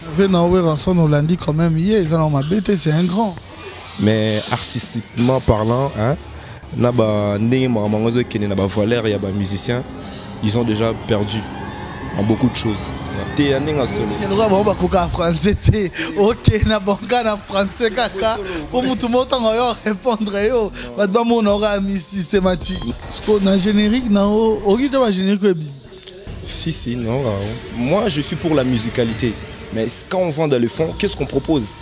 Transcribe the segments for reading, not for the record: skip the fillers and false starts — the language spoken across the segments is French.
Venaoué Ranson Hollandi quand même, ils ont ma bête, c'est un grand. Mais artistiquement parlant, hein, Valère, musiciens, ils ont déjà perdu en beaucoup de choses. Il y a des français, ok, na banca na français kaka. Pour tout le monde répondre, on aura mis systématique. Parce qu'on a générique, on a générique. Si, non. Moi, je suis pour la musicalité. Mais quand on vend dans le fond, qu'est-ce qu'on propose?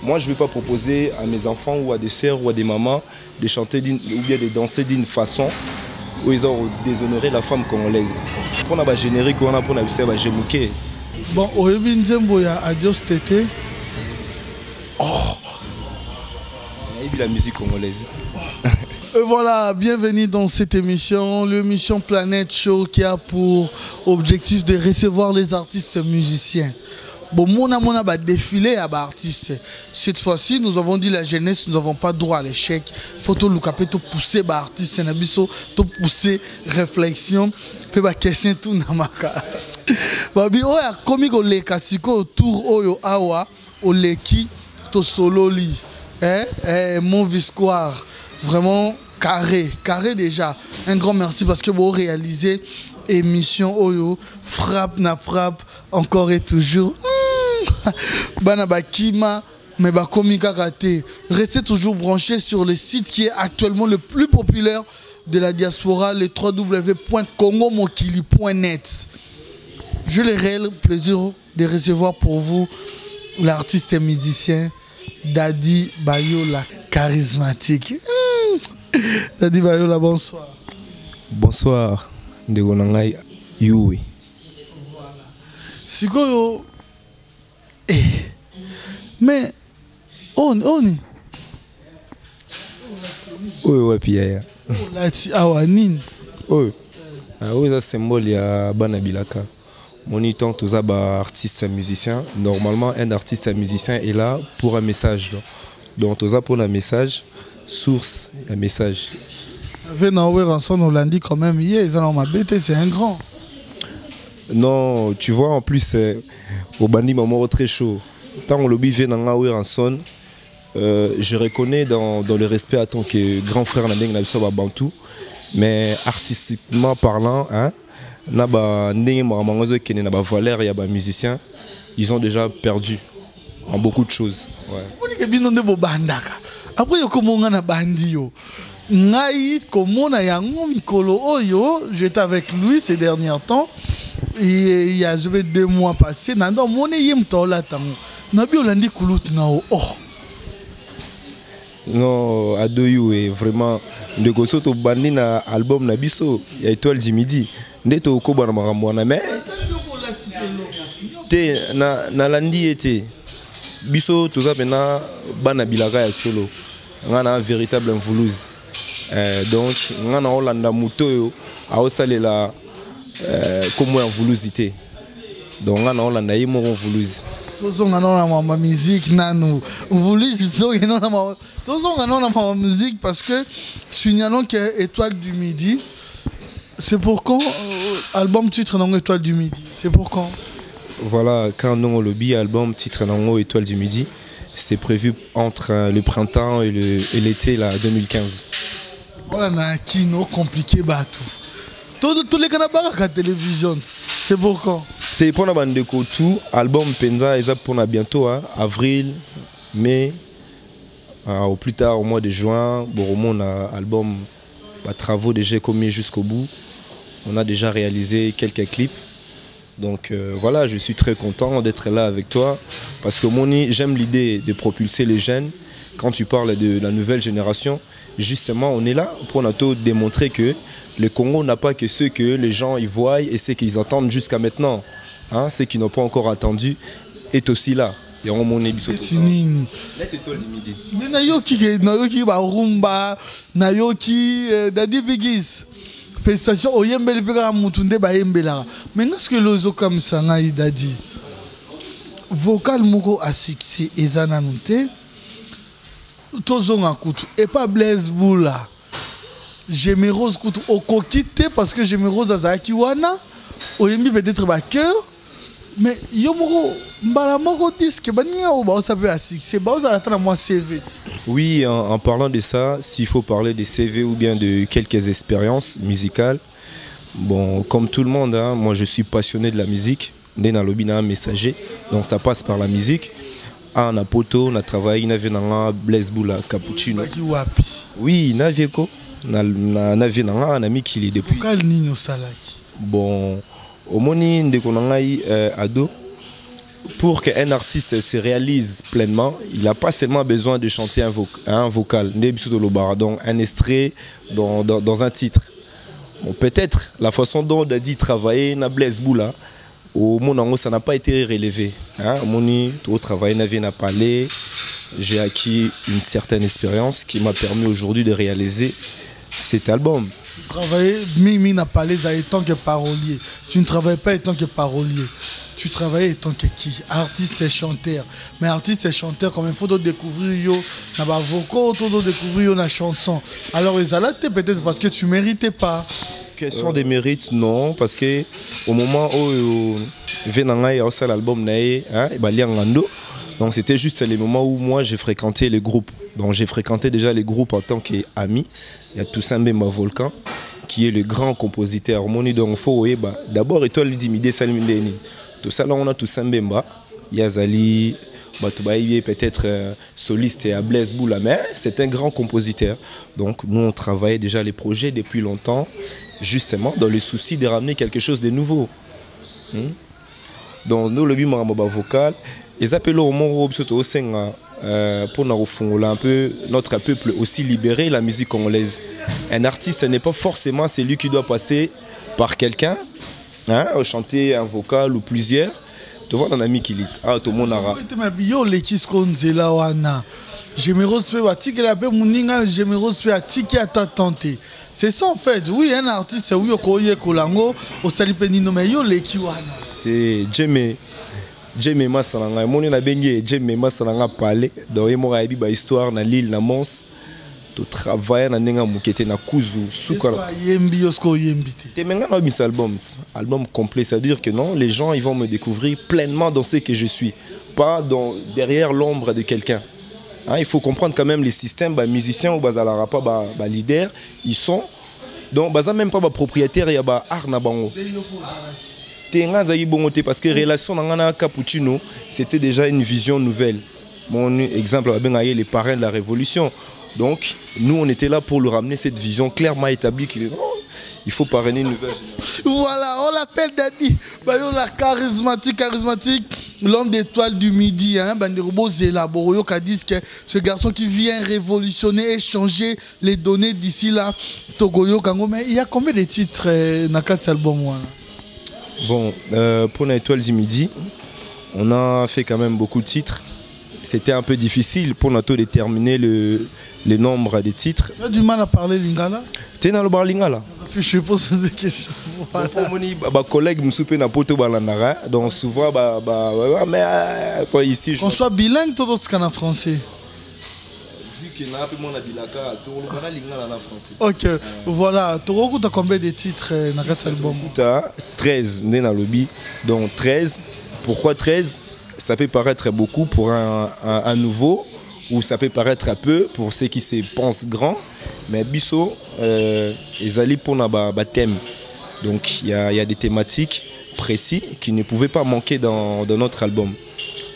Moi, je ne vais pas proposer à mes enfants ou à des sœurs ou à des mamans de chanter ou bien de danser d'une façon où ils ont déshonoré la femme congolaise. Pour la générique, on a pour la gémouké. Bon, au début, il y a Adios Tété. Oh! Il y a la musique congolaise. Et voilà, bienvenue dans cette émission, l'émission Planète Show qui a pour objectif de recevoir les artistes musiciens. Bon, mon a défilé à artistes. Cette fois-ci, nous avons dit la jeunesse, nous n'avons pas droit à l'échec. Il faut tout pousser les artistes, tout pousser réflexion, faire question tout namaka. Babi, on a commis les kasiko autour oyo awa, au leki, to solo li, mon viscoire, vraiment. Carré déjà. Un grand merci parce que vous réalisez émission Oyo, frappe, encore et toujours. Banabakima, mais Bakomika Kate. Restez toujours branchés sur le site qui est actuellement le plus populaire de la diaspora, le www.congomokili.net. J'ai le réel plaisir de recevoir pour vous l'artiste et musicien Daddy Bayola, charismatique. Daddy Bayola, bonsoir. Bonsoir, Ndegonangai Yui. Voilà. Sikoyo. Mais. On est. Oui, puis yaya. Lati awanin. Oui. Oui, ça symbole ya Banabilaka. Monitant tous les artistes et musiciens. Normalement, un artiste et musicien est là pour un message. Donc, tous pour un message. Source, un message. Venaoué Ranson Hollandi quand même, ils ont ma bête, c'est un grand. Non, tu vois, en plus, au Bandi Maman très chaud. Tant on lobby Venaoué Ranson, je reconnais dans le respect à tant que grand frère Nandeng Nabissoba Bantou, mais artistiquement parlant, hein, Valère, il y a des musiciens, ils ont déjà perdu en beaucoup de choses. Ouais. Après, il y a bandi. J'étais avec lui ces derniers temps. Il y a 2 mois passés. Non, Adoyou est vraiment. De Gosoto Bandi na album Nabiso, il y a Étoile du Midi. Neto Koba na Maramwana. Mais. Na Landi était. Biso, tout ça, maintenant, Banabilaka est solo. On a un véritable envoulouse. Donc, on a un Hollanda Mouto, à Osalela, comme un envoulousité. Donc, on a un Hollanda envoulouse. Tous on a ma musique, nanou. Envoulouse, tous on a ma musique parce que signalons que Étoile du Midi, c'est pour quand album titre non Étoile du Midi. C'est pour quand? Voilà, quand on lobby album titre Nango Étoile du Midi, c'est prévu entre le printemps et l'été 2015. Voilà, on a un kino compliqué batou. Tous les canapés à la télévision, c'est pour quand? C'est pour la bande de tout album Penza, et pour bientôt, hein, avril, mai, au plus tard au mois de juin. Bon, on a album, travaux déjà commis jusqu'au bout. On a déjà réalisé quelques clips. Donc voilà, je suis très content d'être là avec toi parce que j'aime l'idée de propulser les jeunes. Quand tu parles de la nouvelle génération, justement, on est là pour démontrer que le Congo n'a pas que ceux que les gens y voient et ceux qu'ils entendent jusqu'à maintenant. Hein, ceux qui n'ont pas encore attendu est aussi là. Et on m'en est bisous. C'est nini. Étoile du Midi. Mais nayoki barumba, nayoki Daddy Bigis. Félicitations au Yembele Pega Moutunde Bayembela. Mais est-ce que l'ozo comme ça n'a dit vocal moko à succès ezana nute tozonga kutu et pas Blaise Boula. Gémérose kutu okokite parce que Gémérose azaki wana oyembi peut-être ba cœur Mais yo moko mbala moko disque bania ou ba ça peut à succès ba ça attend moi CV. Oui, en parlant de ça, s'il faut parler des CV ou bien de quelques expériences musicales, bon, comme tout le monde, hein, moi je suis passionné de la musique. Dans le bina messager, donc ça passe par la musique. Ah, on a poto, on a travaillé, on a vu dans Blaise Boula, Cappuccino. Oui, on a vu quoi? On a ami qui est depuis. Quel nino salaki? Bon, au moment de qu'on a eu ado, pour qu'un artiste se réalise pleinement, il n'a pas seulement besoin de chanter un vocal, donc un extrait dans un titre. Bon, peut-être la façon dont on a dit travailler dans Blaise Boula, au monde ça n'a pas été relevé. Au travail n'a pas allé. J'ai acquis une certaine expérience qui m'a permis aujourd'hui de réaliser cet album. Tu travaillais, Mimi n'a pas allé en tant que parolier. Tu ne travailles pas en tant que parolier. Tu travaillais en tant que qui? Artiste et chanteur. Mais artiste et chanteur, comme il faut découvrir yo, n'a pas vocal, tout découvrir la chanson. Alors ils allaient peut-être parce que tu méritais pas. Question des mérites, non, parce que au moment où Venanga a fait l'album donc c'était juste les moments où moi j'ai fréquenté les groupes. Donc j'ai fréquenté déjà les groupes en tant qu'ami. Il y a Toussaint Mbemba Volcan, qui est le grand compositeur. Donc faut d'abord étoile d'Imidé Salimindeni. Tout ça là on a Toussaint Mbemba, Yazali, peut-être soliste et à Blaise Boula, mais c'est un grand compositeur. Donc nous on travaillait déjà les projets depuis longtemps, justement dans le souci de ramener quelque chose de nouveau. Donc nous le bimara vocal, ils appellent au monde pour nous un peu notre peuple aussi libérer la musique congolaise. Un artiste n'est pas forcément celui qui doit passer par quelqu'un, chanter un vocal ou plusieurs. Tu vois, un ami qui lit. Ah, tout le monde a. C'est ça en fait. Oui, un artiste, oui, au Salipenino, mais yo les kiwana. J'aime Massalanga. Mon na bengue, j'aime Massalanga parler. Dans les mots, il y a histoire na l'île na Mons. Tu travailles na nenga mukete na kuzu sukara. Album complet, ça veut dire que non, les gens ils vont me découvrir pleinement dans ce que je suis, pas derrière l'ombre de quelqu'un. Il faut comprendre quand même les systèmes, musiciens ou bazalara pas leader, ils sont donc baza même pas propriétaire, il y a art na bango. Parce que relation na Cappuccino, c'était déjà une vision nouvelle. Mon exemple, les parrains de la Révolution. Donc, nous, on était là pour lui ramener cette vision clairement établie qu'il il faut parrainer une nouvelle génération. Voilà, on l'appelle Dadi. La charismatique, l'homme d'étoile du midi. Ce garçon qui vient révolutionner et changer les données d'ici là. Togoyo Kango. Mais il y a combien de titres dans 4 albums? Bon, pour l'étoile du midi, on a fait quand même beaucoup de titres. C'était un peu difficile pour nous déterminer le nombre des titres. Tu as du mal à parler lingala? Tu es dans le bar lingala? Parce que je pose des questions. Mon collègue me soupait na poto balandara, donc souvent mais ici. Qu'on soit bilingue, tout autre qu'en français. Vu que na peu mon abilaka, tout le bana lingala na français. Ok, voilà. Tu as combien de titres dans cet album? Tu as 13 né dans le lobby, donc 13. Pourquoi 13? Ça peut paraître beaucoup pour un nouveau, ou ça peut paraître un peu pour ceux qui se pensent grands, mais Bisso, ils allaient pour un thème. Donc il y a des thématiques précises qui ne pouvaient pas manquer dans notre album.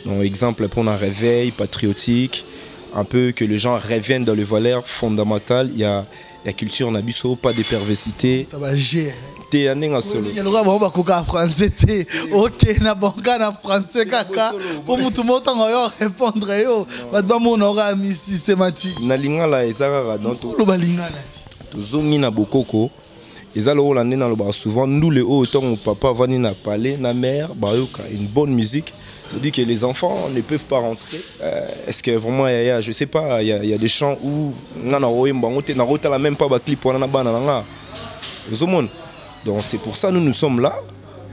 Donc exemple pour un réveil patriotique, un peu que les gens reviennent dans les valeurs fondamentales. Il y a culture Nabiso, pas de perversité. T'es un nègre solo. Il y a le droit français. Ok, na banca na français kaka. Pour tout le monde répondre yo. Badba mon aura mis systématique. Na lingala ezara dans tout. Le balingala. Tozongi na bokoko. Ezalo hollandais na le bar souvent nous les hauts autant papa vani na palais na mère bayoka une bonne musique. C'est-à-dire que les enfants ne peuvent pas rentrer. Est-ce que vraiment, je ne sais pas, il y a des chants où on n'a même pas de clip pour donc c'est pour ça que nous sommes là.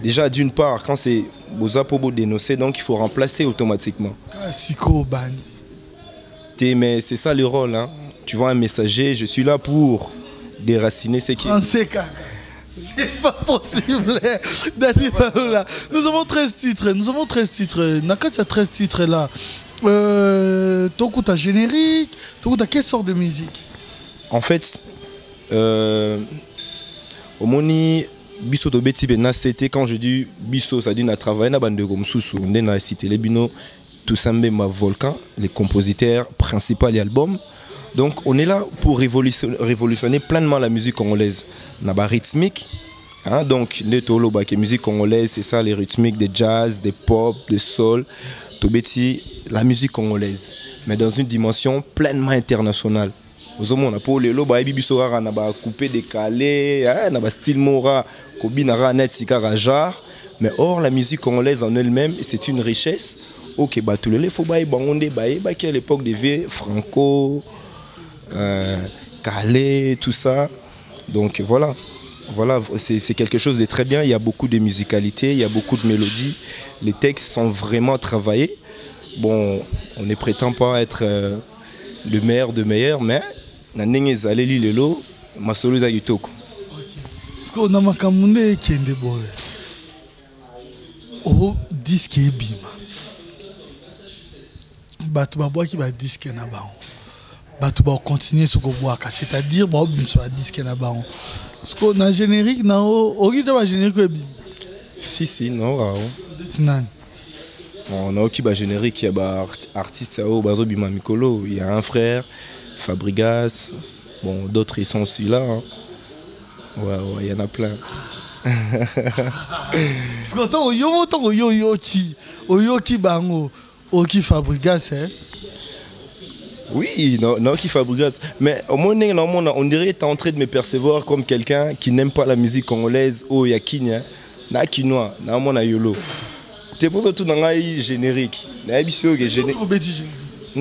Déjà d'une part, quand c'est Boza Pobo dénoncé, donc il faut remplacer automatiquement. Mais c'est ça le rôle. Hein. Tu vois un messager, je suis là pour déraciner ce qui... C'est pas possible. Dadi Bayola. Nous avons 13 titres. Nakati a 13 titres là. Tokuta générique. Tokuta quelle sorte de musique? En fait, Omoni biso to beti bena c'était quand je dis biso ça dit na travailler na bande comme Soussou on a cité les bino tout sambe ma volcan les compositeurs principaux de l'album. Donc on est là pour révolutionner pleinement la musique congolaise. Naba rythmique, hein, donc les tolo ba musique congolaise c'est ça les rythmiques des jazz, des pop, des soul, tobeti la musique congolaise, mais dans une dimension pleinement internationale. Aux hommes on a pour les lots ba bibiso rara na ba coupé décalé, hein, na ba style mora, kobinara net sikara jar, mais or la musique congolaise en elle-même c'est une richesse. OK ba tout les faut ba bangonde ba qui à l'époque des Franco Calais, tout ça. Donc voilà, c'est quelque chose de très bien. Il y a beaucoup de musicalité, il y a beaucoup de mélodies. Les textes sont vraiment travaillés. Bon, on ne prétend pas être le meilleur de meilleur, mais Nanenge Zaleli Lelo, Masolo Zagitoko. Parce qu'on a makamune qui est débordé. Oh, disque est bima. Batuma bois qui va disque na baon. Batu ba continuer ce qu'on boit, c'est-à-dire ba obim sur la disque na baon. Parce qu'on a générique na o qui va générique est bima. Si non rao. Detinan. On a qui ba générique, il y a ba artiste au bazo bima Mikolo, il y a un frère Fabrigas. Bon, d'autres ils sont aussi là. Hein. Ouais, il y en a plein. Parce que tant yo qui bango, o qui Fabrigas hein. Oui, non, qui Fabrigas. Mais au moins, on dirait que tu es en train de me percevoir comme quelqu'un qui n'aime pas la musique congolaise. Oh, il y a Kinya, na Kinois, na Mona Yolo. C'est pour ça que tout le monde générique. Na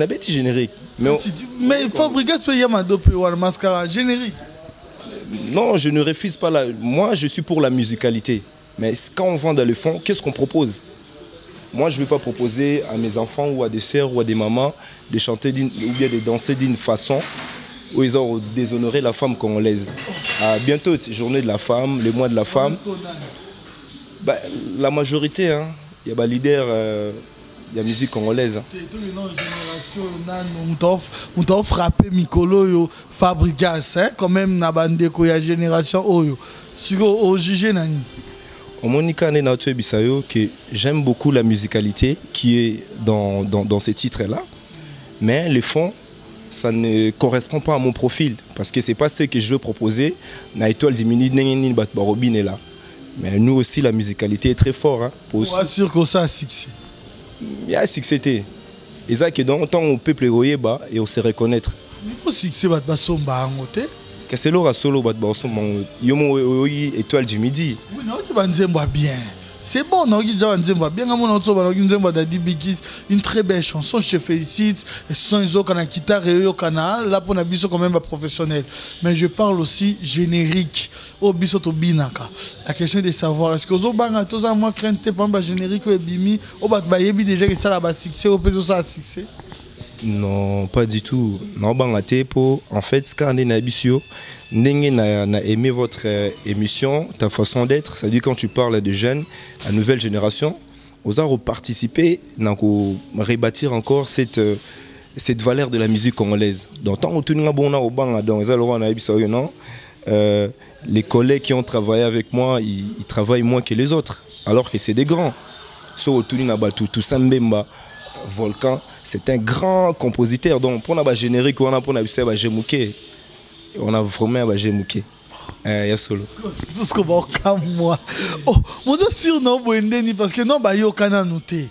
bêti générique. Mais Fabrigas peut y avoir un mascara générique. Non, je ne refuse pas. Moi, je suis pour la musicalité. Mais quand on vend dans le fond, qu'est-ce qu'on propose? Moi, je ne vais pas proposer à mes enfants ou à des sœurs ou à des mamans de chanter ou bien de danser d'une façon où ils ont déshonoré la femme congolaise. Bientôt, journée de la femme, le mois de la femme. Bah, la majorité, hein, il y a des leaders de la musique congolaise. On t'a frappé Mikolo, Fabrigas, quand même, na bande de la génération Oyo. Si vous jugez, Nani. Que j'aime beaucoup la musicalité qui est dans ces titres-là, mais le fond, ça ne correspond pas à mon profil, parce que ce n'est pas ce que je veux proposer. Na étoile dimini n'est là. Mais nous aussi, la musicalité est très forte. Hein, pour sûr que ça a succès. Il y a succès. Et ça, que dans le temps, on peut pleurer et on se reconnaître. Il faut succès, c'est l'ora solo yomo étoile du midi. Oui, non, qui va bien. C'est bon, non, qui va bien. Une très belle chanson, je te félicite. Et ce sont les autres qui ont guitare et canal. Là, pour la biso quand même professionnel. Mais je parle aussi générique. Au biso to binaka. La question est de savoir est-ce que vous avez tous à moi crainte pas générique ou bimi ou déjà que ça a succès ou peut-être ça a succès. Non, pas du tout. Non, en fait, quand on est nabisio, n'a aimé votre émission, ta façon d'être, ça dit quand tu parles de jeunes, la nouvelle génération, aux arts participer, rebâtir encore cette valeur de la musique congolaise. Donc, tant que les collègues qui ont travaillé avec moi, ils travaillent moins que les autres, alors que c'est des grands. Volcan, c'est un grand compositeur. Donc, pour la générique, on a pour la on a vraiment un Gemouké. Il y a solo. C'est ce que moi. Oh, mon Dieu, si on a parce que non, il y a noté.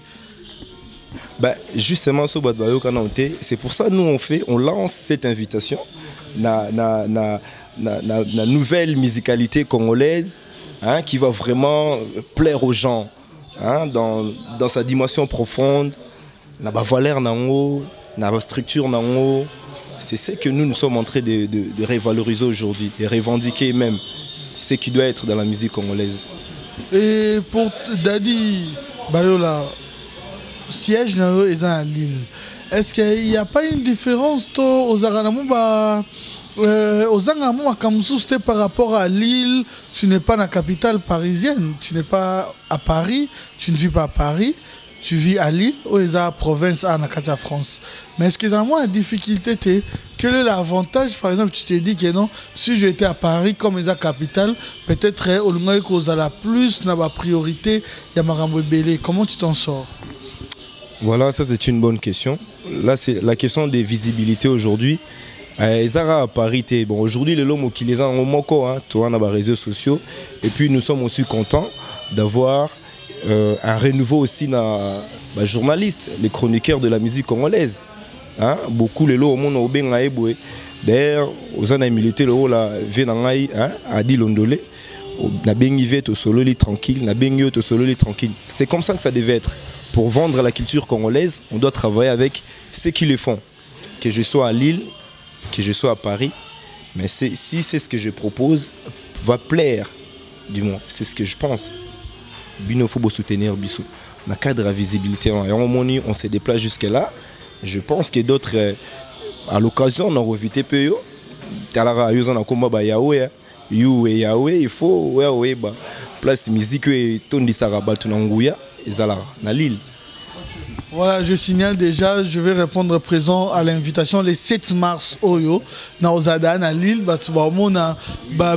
Justement, c'est pour ça que nous on lance cette invitation. La nouvelle musicalité congolaise, hein, qui va vraiment plaire aux gens, hein, dans sa dimension profonde. La valeur nango, la structure nango, c'est ce que nous sommes en train de revaloriser aujourd'hui, de revendiquer même ce qui doit être dans la musique congolaise. Et pour Dadi Bayola, siège est à Lille. Est-ce qu'il n'y a pas une différence aux Aranamou Ozanga c'était par rapport à Lille, tu n'es pas dans la capitale parisienne, tu n'es pas à Paris, tu ne vis pas à Paris, tu vis à Lille, ou la province à la France. Mais est-ce que dans moi la difficulté est, quel est l'avantage, par exemple, tu t'es dit que non, si j'étais à Paris comme la capitale, peut-être au moins qu'on a la plus, n'a pas priorité, il y a Marambo Belé. Comment tu t'en sors? Voilà, ça c'est une bonne question. Là, c'est la question des visibilités aujourd'hui. Ezara à Paris, bon, aujourd'hui, les lots qui les ont au moko, toi, on a les réseaux sociaux. Et puis, nous sommes aussi contents d'avoir un renouveau aussi dans les journalistes, les chroniqueurs de la musique congolaise. Beaucoup les lots au monde ont bien aéboué. D'ailleurs, aux années militaires, le haut là, Vénangaï, a dit l'ondolé. La bengivet au solo tranquille, la bengivet au solo tranquille. C'est comme ça que ça devait être. Pour vendre la culture congolaise, on doit travailler avec ceux qui le font. Que je sois à Lille, que je sois à Paris, mais si c'est ce que je propose, va plaire, du moins, c'est ce que je pense. Bino faut soutenir Bissou. Dans le cadre de la visibilité, on se déplace jusque-là. Je pense que d'autres, à l'occasion, on a évité peu. Il faut place musique et ton disaraba tunanguya et zala na Lille. Voilà, je signale déjà, je vais répondre présent à l'invitation le 7 mars Oyo, na Ozadan à Lille,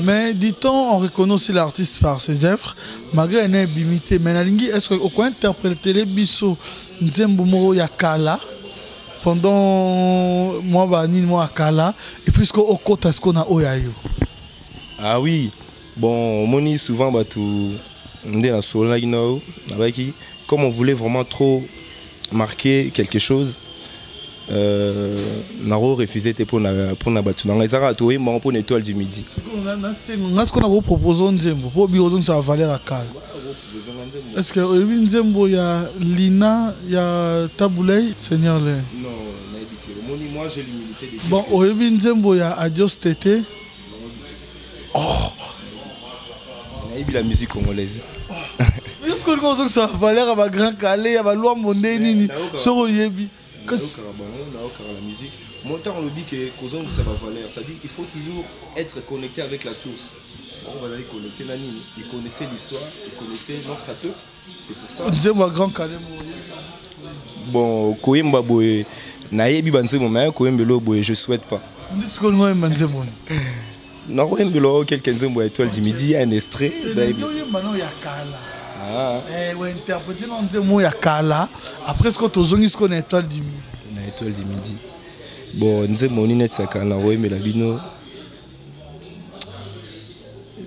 mais dit-on, on reconnaît aussi l'artiste par ses œuvres, malgré une imité. Mais est-ce qu'on peut interpréter les bisous Nzembo Moro Yakala pendant moi Kala, et puis au côté ce qu'on a Oyayo? Ah oui, bon, moni souvent comme on voulait vraiment trop marquer quelque chose, Naro refusé pour na batu na ngazara to yemba pour l'étoile du midi. Est-ce qu'on a proposé Nzembo pour bureau donc ça va valer à Kala? Est-ce que Nzembo il y a Lina, il y a Taboulay, Seigneur le? Non, moi j'ai l'humilité de. Bon, au Nzembo il y a Adios Tété. Oh, la musique congolaise. Est-ce que nous ça valeur à ma grand calé, à ma loi mondaine ni sur Oyebi. La musique. Mon temps on le dit que causons ça va valeur. Ça dit qu'il faut toujours être connecté avec la source. On va aller connecter la ligne. Ils connaissaient l'histoire, ils connaissaient notre atout. C'est pour ça. On disait moi grand calé. Bon, Koyemba boy, naïbi banzemo mais Koyemba lo boy, je souhaite pas. On dit ce qu'on nous aime banzemo. Non, Koyemba quelqu'un zemo étoile du midi un extrait. Maintenant il y a Kala. Ouais, interpréter non Nzembo ya Kala. Après ce que tu as ce qu'on est étoile du midi. Étoile du midi. Bon, Nzembo ni net sakana ouais mais la bino.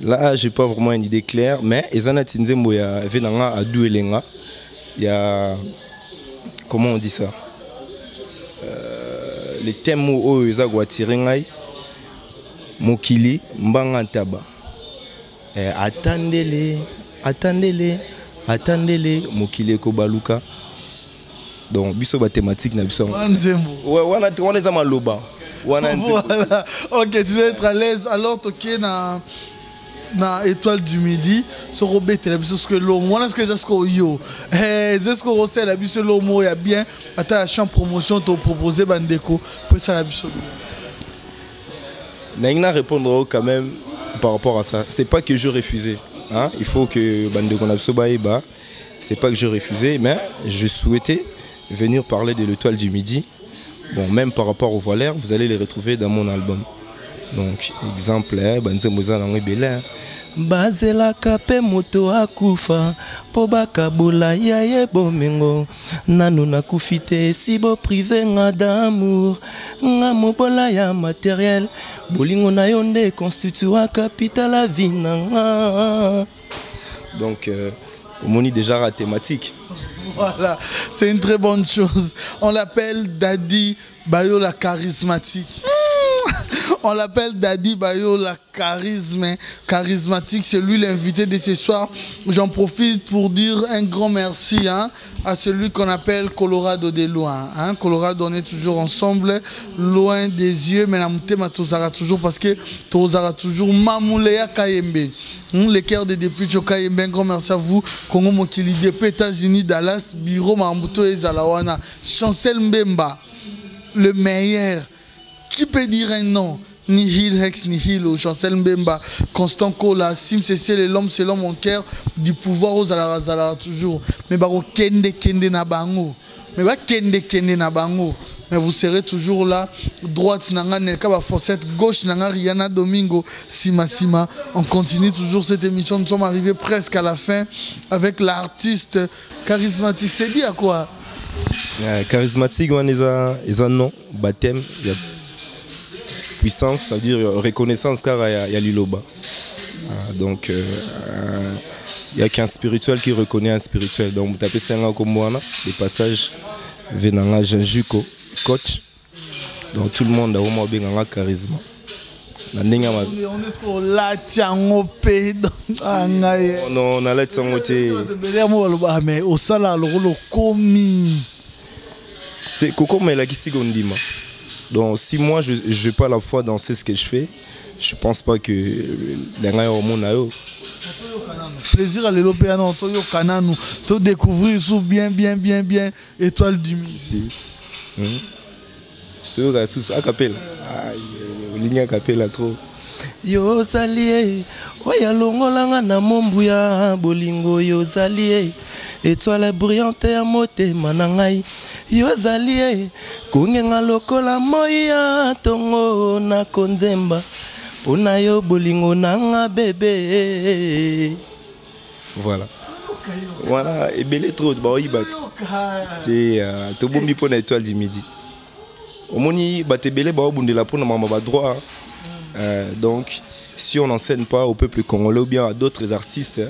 Là, j'ai pas vraiment une idée claire, mais Ezana Nzembo ya venanga à Douelenga. Il y a comment on dit ça? Les thèmes où ils ont tiré ngai Mokili Mbanga Taba. Attendez-les, Mokili Kobaluka. Donc, biso ba thématique na biso. Ouais, on est à Maloba. Voilà. Ok, tu vas être à l'aise. Alors, tu na étoile du midi, sur Robert la biso ce que l'homme. Voilà ce que c'est ce que yo. C'est ce que recette la biso l'homme il y a bien. Attends la chambre promotion te proposer bandeko pour ça la biso. Naïna répondre quand même par rapport à ça. C'est pas que je refusais. Il faut que bandeko na biso baeba. C'est pas que je refusais, mais je souhaitais venir parler de l'étoile du midi. Bon, même par rapport aux voileurs, vous allez les retrouver dans mon album. Donc, exemple, Banzemoza Nangibele. Bazela kape moto akufa po bakabola yaye bomengo nanu nakufite si bo privé nga d'amour nga mobola ya matériel bolingo na yonde constitua capital la vie nga. Donc on est déjà à la thématique. Voilà, c'est une très bonne chose. On l'appelle Daddy Bayo la charismatique. On l'appelle Daddy Bayo la charismatique. C'est lui l'invité de ce soir. J'en profite pour dire un grand merci à celui qu'on appelle Colorado de loin. Colorado, on est toujours ensemble, loin des yeux, mais la moutema tozara toujours parce que tozara toujours Mamouleya Kayembe. Le cœur des députés Kayembe, un grand merci à vous. Congo Mokili, depuis États-Unis, Dallas, Biro Mambuto et Zalawana. Chancel Mbemba, le meilleur. Qui peut dire un nom? Nihil, Hex Nihil, Chancel Mbemba, Constant Kola, Sim Cécile, l'homme c'est l'homme en cœur, du pouvoir aux Alara toujours. Mais baro kende na bango. Mais ba kende na bango. Mais vous serez toujours là, droite nanga Nelka ba fossette, gauche nanga Rihanna Domingo, Sima. On continue toujours cette émission, nous sommes arrivés presque à la fin avec l'artiste charismatique. C'est dit à quoi? Charismatique, ils ont non, baptême, il y a puissance, ça veut dire reconnaissance car il y a l'iloba. Donc il n'y a qu'un spirituel qui reconnaît un spirituel. Donc vous tapez ça comme moi, des passages venant Jinjuko, coach. Donc tout le monde a vraiment bien un charisme. On a l'aide sans côté. Mais au salaire, le commis. Donc si moi je n'ai pas la foi dans ce que je fais, je ne pense pas que les gens au monde a eu. Plaisir à l'Européen, tu découvrir sous bien étoile du midi. Tu as sous à capella. Ligne à capella trop. Yo salie, oya longolanga na mombuya bolingo yo salie. Étoile brillante à moté manangai. Yo salie, kungenga lokola moya tongo na konzemba. Pona yo bolingo nanga bébé. Voilà. Voilà, et belé trop, bah oui, bat. T'es bombi pour l'étoile du midi. Au moni, bah t'es belé, bah au bout de la peau, on a droit. Donc, si on n'enseigne pas au peuple congolais ou bien à d'autres artistes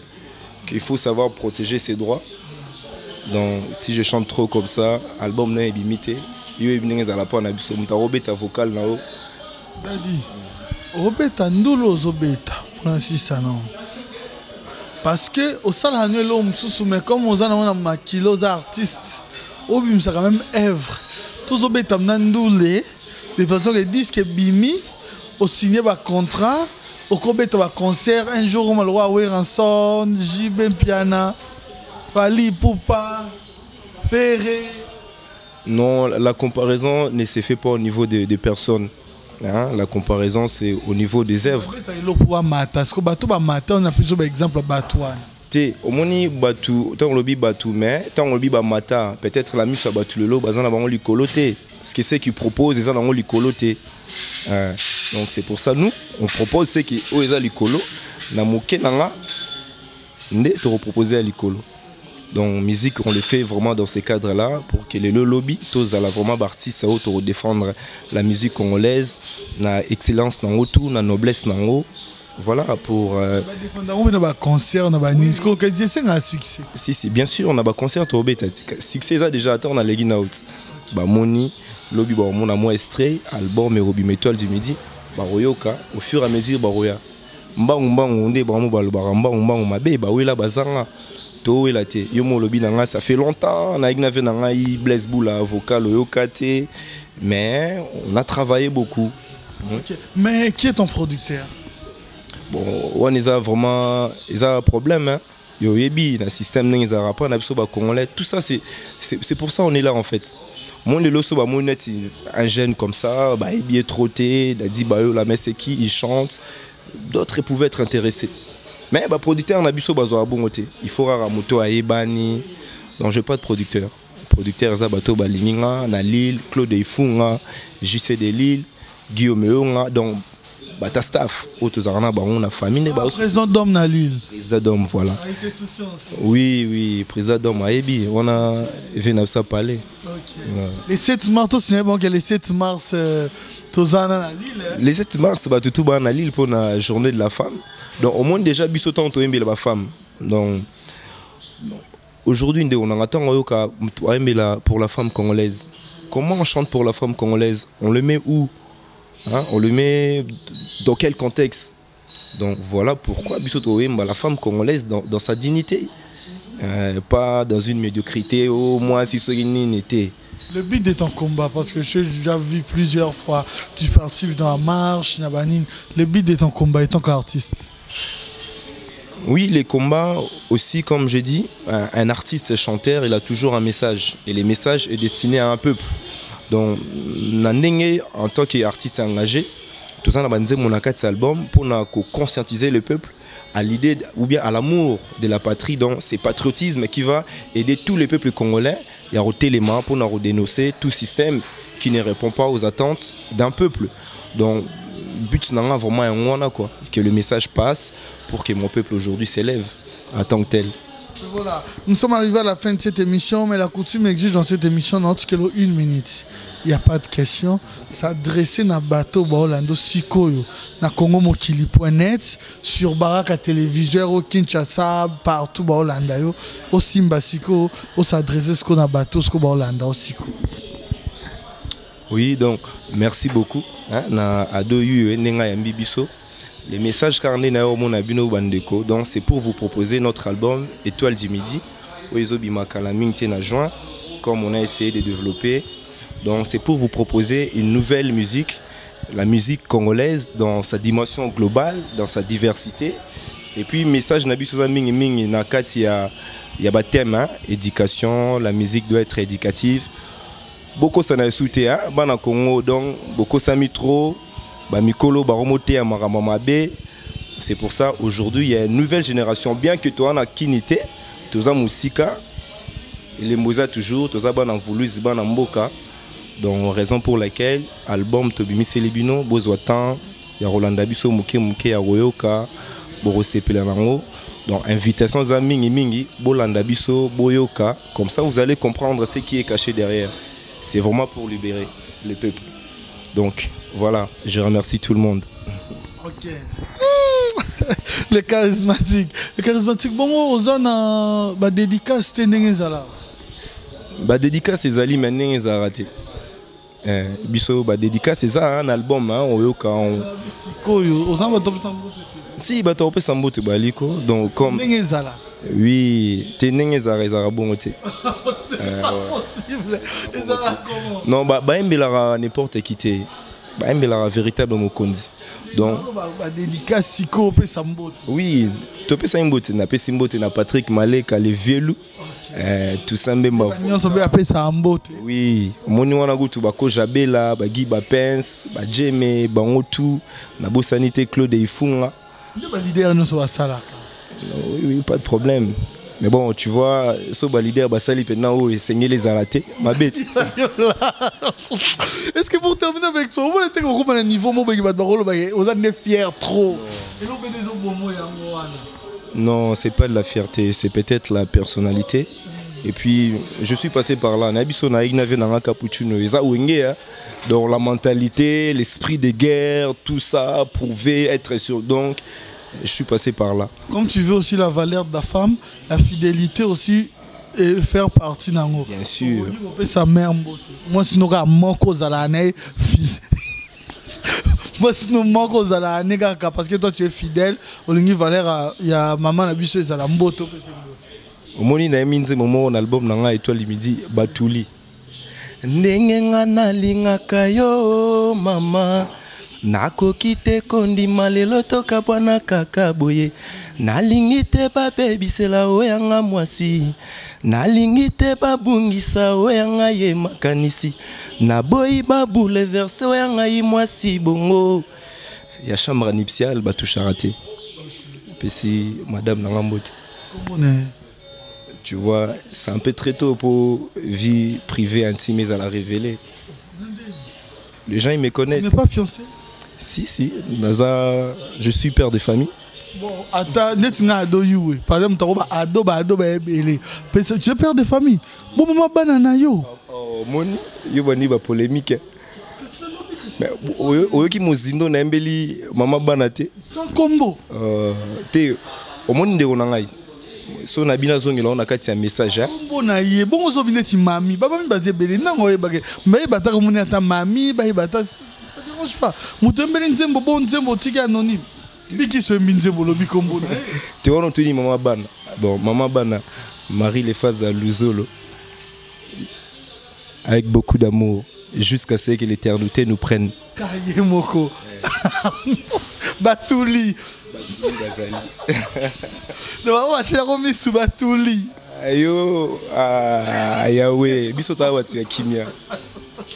qu'il faut savoir protéger ses droits. Donc, si je chante trop comme ça, album n'est limité. Yo ebinenge za la pa na biso muta robeta vocal na o. Dadi. Robeta ndolo zobeta. Francis non. Parce que au salon l'homme sous mais comme on a ma kilos artistes, obim ça quand même œuvre. Tous obeta ndoulé de façon que disque bimi au signer un contrat, au combien un concert, un jour on a le roi Weranson, Jibem Piana, Fali Poupa, Ferré. Non, la comparaison ne se fait pas au niveau des personnes. Hein? La comparaison c'est au niveau des œuvres. On a plusieurs exemples à Batouane. Au moni batu, tant lobby batu, mais tant lobby mata, peut-être la mise à batu le lot, bazan avant lui coloté. Ce que c'est qu'ils proposent, ils ont lui coloté. Donc c'est pour ça nous on propose ce qui est l'icolo na moké nanga ndé te reproposer à l'icolo. Donc musique on le fait vraiment dans ces cadres là pour que le lobby tous à la vraiment artiste auto défendre la musique congolaise na excellence na tout na noblesse na voilà pour concert na ba c'est un succès. Si bien sûr on a ba concert au bêta succès ça déjà attend on a les out ba moni lobby ba mon amour extrait album et robi étoile du midi ba royoka au fur et à mesure ba roya mbangu ndé ba mo ba mbangu mabe ba wela bazanga to wela te yo mo lobby nanga ça fait longtemps na igna ve nanga i bless boula vocal yoka te mais on a travaillé beaucoup. Okay. Mais qui est ton producteur? Bon on a vraiment ils a un problème hein. Yo yebi na système n'engeza rapport na biso ba congolais tout ça c'est pour ça on est là en fait. Mon lelo so ba monette un jeune comme ça bah il est trotté dit bah la messe qui il chante d'autres pouvaient être intéressés mais bah producteur na biso bazo abongoté il faut rara moto a ebani donc j'ai pas de producteur za bato ba lininga na Lille Claude Ifunga JC de Lille Guillaume Onga donc ta staff autozarana ba on a famille ba président d'homme na Lille président d'homme voilà oui président d'homme ayebi on a venu ça parler. Les 7 mars c'est bon que les 7 mars tozana na Lille les 7 mars ba tout ba na Lille pour la journée de la femme donc au moins déjà biso temps to embi la femme donc aujourd'hui on a attend yoka pour la femme congolaise. Comment on chante pour la femme congolaise? On le met où? Hein, on le met dans quel contexte? Donc voilà pourquoi la femme congolaise dans sa dignité, pas dans une médiocrité au moins si ce n'était. Le but de ton combat, parce que j'ai déjà vu plusieurs fois, tu participes dans la marche, le but de ton combat étant qu'artiste. Oui, les combats aussi, comme j'ai dit, un artiste chanteur, il a toujours un message. Et les messages est destiné à un peuple. Donc, en tant qu'artiste engagé, tout ça dans mon album pour conscientiser le peuple à l'idée ou bien à l'amour de la patrie, donc c'est patriotisme qui va aider tous les peuples congolais et à ôter les mains pour nous dénoncer tout système qui ne répond pas aux attentes d'un peuple. Donc le but c'est vraiment quoi, que le message passe pour que mon peuple aujourd'hui s'élève en tant que tel. Voilà, nous sommes arrivés à la fin de cette émission, mais la coutume exige dans cette émission une minute. Il n'y a pas de questions. S'adresser à bateau Baolando Sikoyo, na Congo Mokili.net, sur Baraka Téléviseur, au Kinshasa, partout Baolanda yo, au Simba Siko, au s'adresser ce qu'on a bateau, ce qu'on Baolanda au Siko. Oui, donc merci beaucoup. Na ado yu nenga yambi biso. Les messages carnés na mon abino bandeko. Donc c'est pour vous proposer notre album Étoile du Midi, où Ezobima Kalaming na juin, comme on a essayé de développer. Donc c'est pour vous proposer une nouvelle musique, la musique congolaise dans sa dimension globale, dans sa diversité. Et puis message na biso za mingi mingi na kati ya thème, éducation, la musique doit être éducative. Beaucoup ça n'a souté bana Congo, donc beaucoup ça mitro ba mikolo ba remonter à maramamabe. C'est pour ça aujourd'hui il y a une nouvelle génération, bien que toi na kinité toza musika et les moza toujours toza bana voulu bana mboka. Donc raison pour laquelle album Tobimi Selebino bozwatan ya Rolanda biso muke muke ya Royoka borosepela nango. Donc invitation za mingi mingi bolanda biso boyoka, comme ça vous allez comprendre ce qui est caché derrière. C'est vraiment pour libérer le peuple. Donc voilà, je remercie tout le monde. Ok. Les charismatiques. Bon, aux en ba dédicace tenengezala. Ba dédicace ezali maintenant ezarati. Biso ba dédicace c'est ça un album oyoka on. Si ba topé sambote baliko donc comme tenengezala. Oui, tenengezala ezara bongote. C'est pas possible. Ezala comment? Non, bah embelara n'importe qui te. Bah embelara véritable mokonzi. Donc ba dédicace siko pe sambote. Oui, topé sambote na pe simbote na Patrick Maleka le vieux tout ça mbemba. Oui, moni wana gutu bako jabela, ba Guy Bapens, ba Jeme, ba Ngotu, na Bosanité Claude Ifunga. Le leader nous soit ça là. Oui, pas de problème. Mais bon, tu vois, ce leader basali maintenant et saigner les aratés, ma bête. Est-ce que pour terminer avec ça, vous voulez que un niveau vous êtes fier trop. Non, c'est pas de la fierté, c'est peut-être la personnalité. Et puis, je suis passé par là. Donc, la mentalité, l'esprit de guerre, tout ça, prouver, être sûr. Donc, je suis passé par là. Comme tu veux aussi la valeur de la femme, la fidélité aussi, et faire partie d'Ango. Bien sûr. Sa mère, moi, si nous avons manqué à l'année, moi, si nous manquons aux l'année, parce que toi, tu es fidèle, au lieu valeur, il y a maman, la biche, c'est la mboto. Au moni na minze moment on album nanga Étoile du Midi Batuli. Ndenge nga nalingaka yo mama nakoki te kondima lelo toka bwana kaka boye nalingi te babebisela oyanga mwasi nalingi te babungisa oyanga ye makanisi naboyi babouleverse oyanga ye mwasi bongo ya chambre nuptiale batusharaté. Pesi madame Nangambote. Tu vois, c'est un peu très tôt pour vie privée, intime, à la révéler. Les gens, ils me connaissent. Tu n'es pas fiancé? Si. Naza, je suis père de famille. Bon, attends, par exemple, tu es père de famille. Bon, maman, banana yo. Mon, yo bani ba polémique. Mais oyoki mozindo na mbeli maman banate. Sans combo. Te, au monde de onangai. So na bina zongi la on a kati un message bon na ye bon zo bineti mami baba mi baze bele nango ye bage mais bata ko moni ata mami ba bata ça dérange pas mutembele nzembo bon nzembo tiki anonyme diki se minzembo lobi kombo na tu vois on te dit maman bana bon maman bana Marie les phases à Luzolo avec beaucoup d'amour jusqu'à ce que l'éternité nous prenne Kaye moko Batuli non on va chercher remis sous Batuli ayo Yahweh biso ta watu ya kimia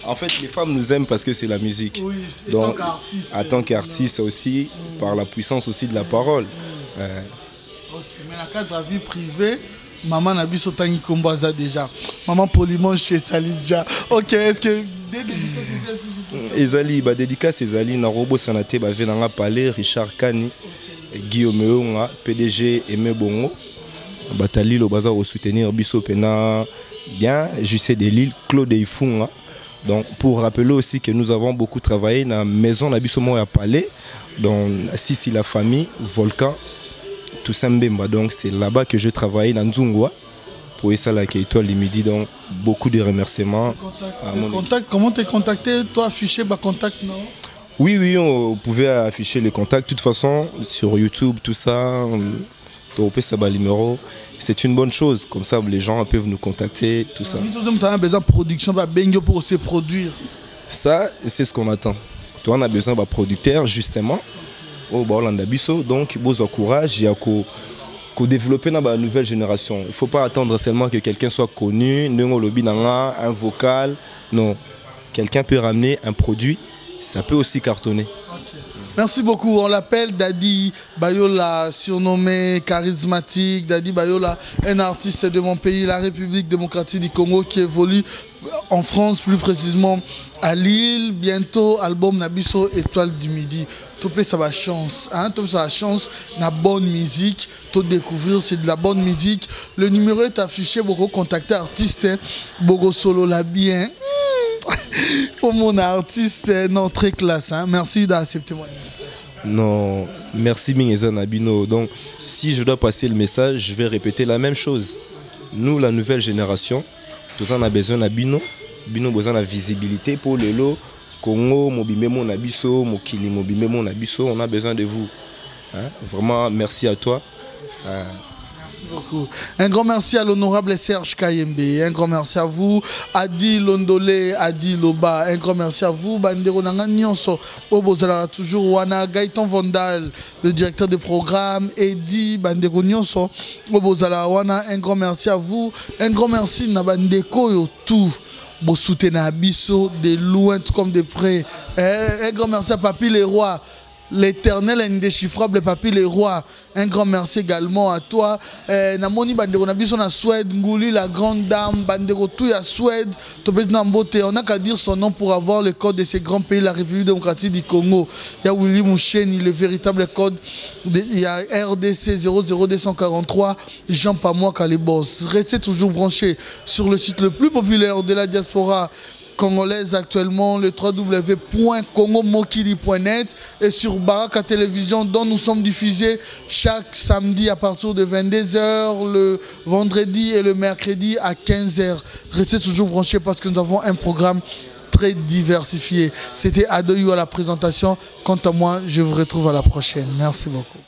En fait, les femmes nous aiment parce que c'est la musique. Oui, donc, en tant qu'artiste aussi, par la puissance aussi de la parole. Ok, mais la cadre de la vie privée, maman n'a pas sauté Kombaza déjà. Maman Polymon chez Salidja. Ok, est-ce que des dédicaces Ezali, dédicace Ezali, Narobo Sanate, Venanga Palais, Richard Kani, Guillaume Eonga, PDG Aimé Bongo, Batali, le bazar au soutenir Bisso Pena, bien, JC de Lille, Claude Ifunga. Donc, pour rappeler aussi que nous avons beaucoup travaillé dans la maison d'Abisso à Palais, dans Sissi la famille, Volcan, tout ça Mbemba. Donc, c'est là-bas que je travaillais dans Nzungwa. Pour ça, là, qui est étoile du midi, donc beaucoup de remerciements. Comment t'es contacté? Toi, afficher ma contact, non? Oui, on pouvait afficher les contacts. De toute façon, sur YouTube, tout ça, numéro. C'est une bonne chose. Comme ça, les gens peuvent nous contacter, tout ça. Tu as besoin de production pour se produire. Ça, c'est ce qu'on attend. Toi, on a besoin d'un producteur, justement, au Baolandabiso. Donc, besoin de courage, il y a qu'au développer dans la nouvelle génération. Il ne faut pas attendre seulement que quelqu'un soit connu, un vocal. Non. Quelqu'un peut ramener un produit, ça peut aussi cartonner. Okay. Merci beaucoup. On l'appelle Dadi Bayola, surnommé charismatique. Dadi Bayola, un artiste de mon pays, la République démocratique du Congo, qui évolue en France, plus précisément à Lille. Bientôt, album Nabiso Étoile du Midi. Topé, ça va chance. Topé, ça va chance. La bonne musique. Tout découvrir, c'est de la bonne musique. Le numéro est affiché. Beaucoup contacter artiste. Beaucoup solo la bien. Pour mon artiste, non, très classe. Merci d'accepter mon invitation. Non, merci Mingeza Nabino. Donc, si je dois passer le message, je vais répéter la même chose. Nous, la nouvelle génération, tout ça, on a besoin de Bino. Bino a besoin de visibilité pour le lot. Congo, Mobimemo Nabiso, Mokili, Mobimemo Nabiso, on a besoin de vous. Vraiment, merci à toi. Merci beaucoup. Un grand merci à l'honorable Serge Kayembe. Un grand merci à vous, Adi Londolé, Adi Loba. Un grand merci à vous, Bandero Nanga Nyonso, Obozala toujours Wana, Gaëtan Vondal, le directeur de programme, Edi Bandero Nyonso, Obozala Wana. Un grand merci à vous. Un grand merci à Bandeko yo tout. Vous soutenez Abisso de loin comme de près. Un grand merci à Papi les Rois. L'éternel indéchiffrable Papi les Rois. Un grand merci également à toi. Namoni Bandero Nabiso na Suède, Ngouli la grande dame, Bandero tout à Suède. On n'a qu'à dire son nom pour avoir le code de ces grands pays, la République démocratique du Congo. Il y a Willy Moucheni, le véritable code. Il y a RDC 00243, Jean Pamois Kalibos. Restez toujours branchés sur le site le plus populaire de la diaspora congolaise actuellement, le www.congomokili.net, et sur Baraka Télévision, dont nous sommes diffusés chaque samedi à partir de 22h, le vendredi et le mercredi à 15h. Restez toujours branchés parce que nous avons un programme très diversifié. C'était Adoyou à la présentation. Quant à moi, je vous retrouve à la prochaine. Merci beaucoup.